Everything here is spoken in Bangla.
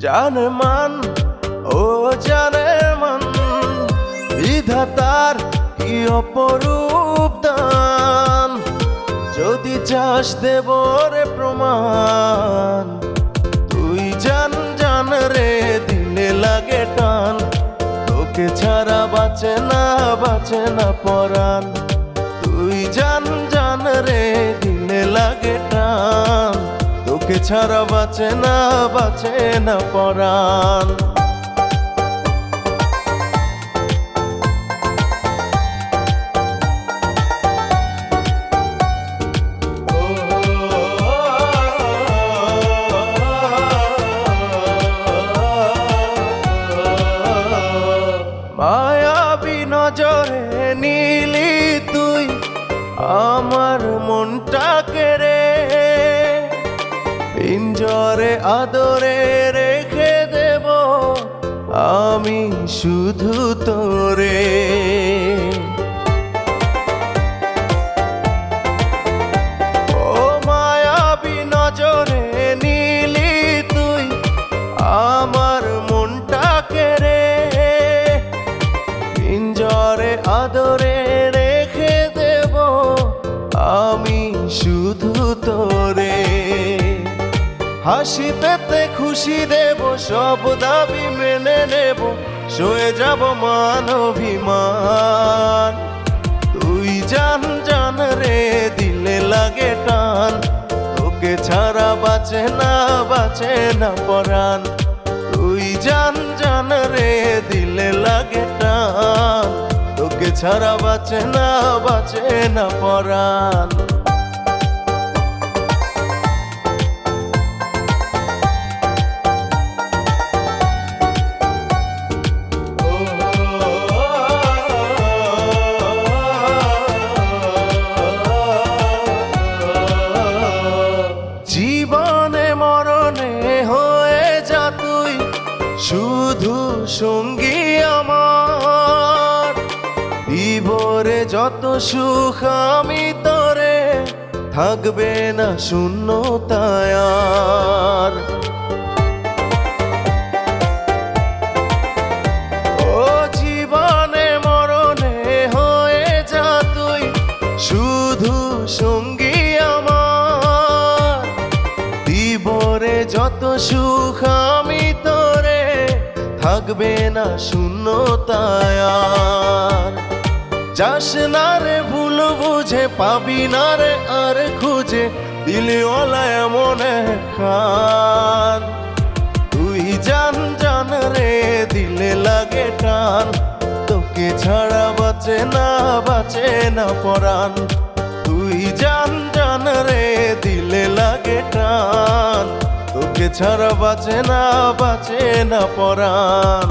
জানে মান ও জানে মান, বিধাতার কি অপরূপ দান। যদি চাস দেব রে প্রমাণ, তুই জান জান রে দিলে লাগে টান। তোকে ছাড়া বাঁচে না পরাণ। তুই জান জান রে দিলে লাগে টান। তোকে ছাড়া বাঁচে না পরাণ। মায়াবী নজরে নীলি তুই আমার মনটাকে রে, পিঞ্জরে আদরে রেখে দেব আমি শুধু তোরে। ও মায়াবী নজরে নীলি তুই আমার মনটাকে রে, পিঞ্জরে আদরে রেখে দেব আমি শুধু তোরে। হাসিতে খুশি দেব, সব দাবি মেনে নেব, সয়ে যাব মান অভিমান। তুই জান জান রে দিলে লাগে টান। তোকে ছাড়া বাঁচে না পরাণ। তুই জান জান রে দিলে লাগে টান। তোকে ছাড়া বাঁচে না পরাণ। জীবনে মরণে হয়ে যা তুই শুধু সঙ্গী আমার। দিবরে যত সুখ আমি তোরে, থাকবে না শূন্যতায় আর। ও জীবনে মরণে হয়ে যা তুই শুধু সঙ্গী আমার। দিবরে যত সুখ আমি তোরে, থাকবে না শূন্যতায় আর। যাস না রে ভুল বুঝে, পাবি না রে আর খুঁজে, দিলওয়ালা এমন খান। তুই জান জান রে দিলে লাগে টান। তোকে ছাড়া বাঁচে না পরাণ। তুই জান জান রে দিলে লাগে টান। তোকে ছাড়া বাঁচে না পরাণ।